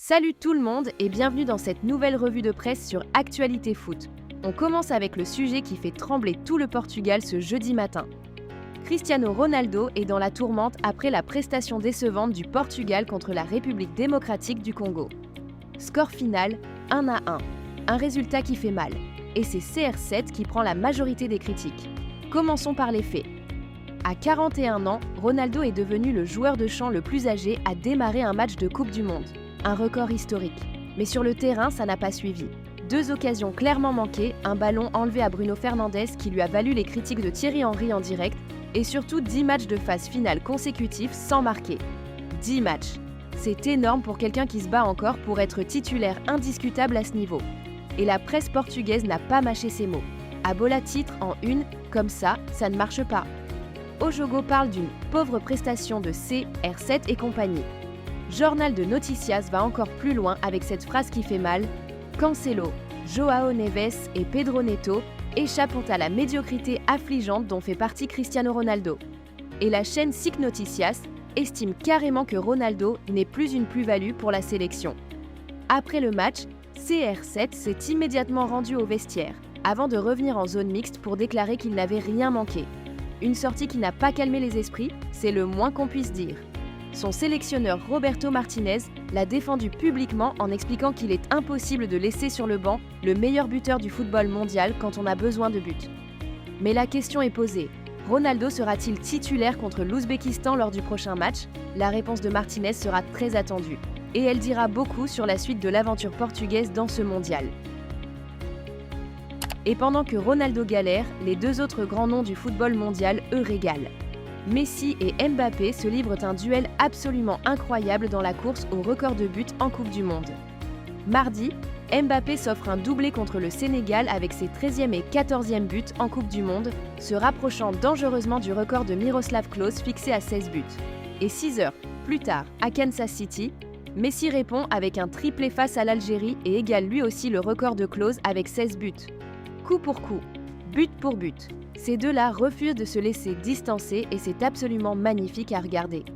Salut tout le monde et bienvenue dans cette nouvelle revue de presse sur Actualité Foot. On commence avec le sujet qui fait trembler tout le Portugal ce jeudi matin. Cristiano Ronaldo est dans la tourmente après la prestation décevante du Portugal contre la République démocratique du Congo. Score final 1-1, un résultat qui fait mal. Et c'est CR7 qui prend la majorité des critiques. Commençons par les faits. À 41 ans, Ronaldo est devenu le joueur de champ le plus âgé à démarrer un match de Coupe du Monde. Un record historique. Mais sur le terrain, ça n'a pas suivi. 2 occasions clairement manquées, un ballon enlevé à Bruno Fernandes qui lui a valu les critiques de Thierry Henry en direct, et surtout 10 matchs de phase finale consécutifs sans marquer. 10 matchs. C'est énorme pour quelqu'un qui se bat encore pour être titulaire indiscutable à ce niveau. Et la presse portugaise n'a pas mâché ses mots. À Bola titre en une, comme ça ne marche pas. O Jogo parle d'une pauvre prestation de CR7 et compagnie. Jornal de Noticias va encore plus loin avec cette phrase qui fait mal. Cancelo, Joao Neves et Pedro Neto échappent à la médiocrité affligeante dont fait partie Cristiano Ronaldo. Et la chaîne SIC Noticias estime carrément que Ronaldo n'est plus une plus-value pour la sélection. Après le match, CR7 s'est immédiatement rendu au vestiaire, avant de revenir en zone mixte pour déclarer qu'il n'avait rien manqué. Une sortie qui n'a pas calmé les esprits, c'est le moins qu'on puisse dire. Son sélectionneur Roberto Martinez l'a défendu publiquement en expliquant qu'il est impossible de laisser sur le banc le meilleur buteur du football mondial quand on a besoin de buts. Mais la question est posée. Ronaldo sera-t-il titulaire contre l'Ouzbékistan lors du prochain match ? La réponse de Martinez sera très attendue. Et elle dira beaucoup sur la suite de l'aventure portugaise dans ce mondial. Et pendant que Ronaldo galère, les 2 autres grands noms du football mondial, eux, régalent. Messi et Mbappé se livrent un duel absolument incroyable dans la course au record de buts en Coupe du Monde. Mardi, Mbappé s'offre un doublé contre le Sénégal avec ses 13e et 14e buts en Coupe du Monde, se rapprochant dangereusement du record de Miroslav Klose fixé à 16 buts. Et 6 heures plus tard, à Kansas City, Messi répond avec un triplé face à l'Algérie et égale lui aussi le record de Klose avec 16 buts. Coup pour coup, but pour but. Ces deux-là refusent de se laisser distancer et c'est absolument magnifique à regarder.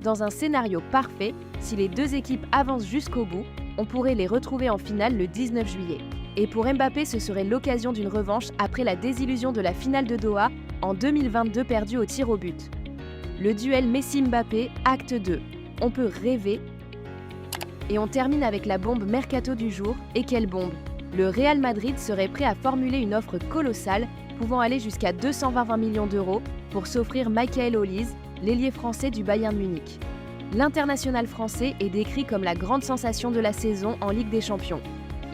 Dans un scénario parfait, si les 2 équipes avancent jusqu'au bout, on pourrait les retrouver en finale le 19 juillet. Et pour Mbappé, ce serait l'occasion d'une revanche après la désillusion de la finale de Doha en 2022 perdue au tir au but. Le duel Messi-Mbappé, acte 2. On peut rêver. Et on termine avec la bombe mercato du jour. Et quelle bombe! Le Real Madrid serait prêt à formuler une offre colossale pouvant aller jusqu'à 220 millions d'euros pour s'offrir Michael Olise, l'ailier français du Bayern Munich. L'international français est décrit comme la grande sensation de la saison en Ligue des Champions.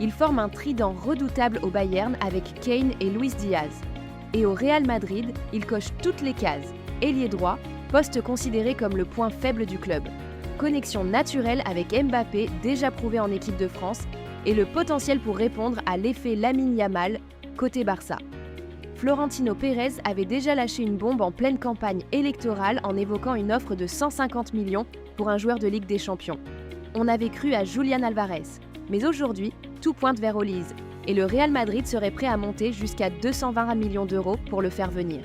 Il forme un trident redoutable au Bayern avec Kane et Luis Diaz. Et au Real Madrid, il coche toutes les cases. Ailier droit, poste considéré comme le point faible du club. Connexion naturelle avec Mbappé, déjà prouvé en équipe de France, et le potentiel pour répondre à l'effet Lamine Yamal, côté Barça. Florentino Pérez avait déjà lâché une bombe en pleine campagne électorale en évoquant une offre de 150 millions pour un joueur de Ligue des Champions. On avait cru à Julián Alvarez, mais aujourd'hui, tout pointe vers Olise, et le Real Madrid serait prêt à monter jusqu'à 220 millions d'euros pour le faire venir.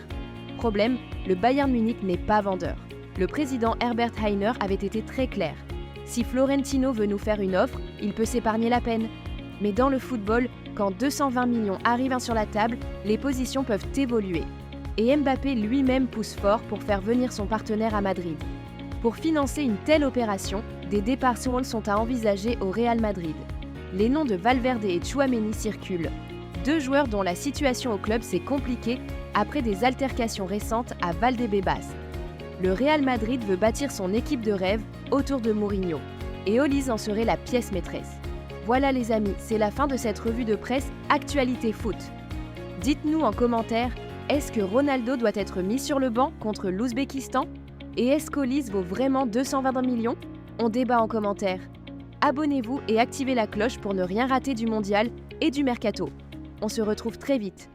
Problème, le Bayern Munich n'est pas vendeur. Le président Herbert Hainer avait été très clair. Si Florentino veut nous faire une offre, il peut s'épargner la peine. Mais dans le football, quand 220 millions arrivent sur la table, les positions peuvent évoluer. Et Mbappé lui-même pousse fort pour faire venir son partenaire à Madrid. Pour financer une telle opération, des départs sont à envisager au Real Madrid. Les noms de Valverde et Tchouaméni circulent. 2 joueurs dont la situation au club s'est compliquée après des altercations récentes à Valdebebas. Le Real Madrid veut bâtir son équipe de rêve autour de Mourinho. Et Olise en serait la pièce maîtresse. Voilà les amis, c'est la fin de cette revue de presse Actualité Foot. Dites-nous en commentaire, est-ce que Ronaldo doit être mis sur le banc contre l'Ouzbékistan ? Et est-ce qu'Olise vaut vraiment 220 millions ? On débat en commentaire. Abonnez-vous et activez la cloche pour ne rien rater du mondial et du mercato. On se retrouve très vite.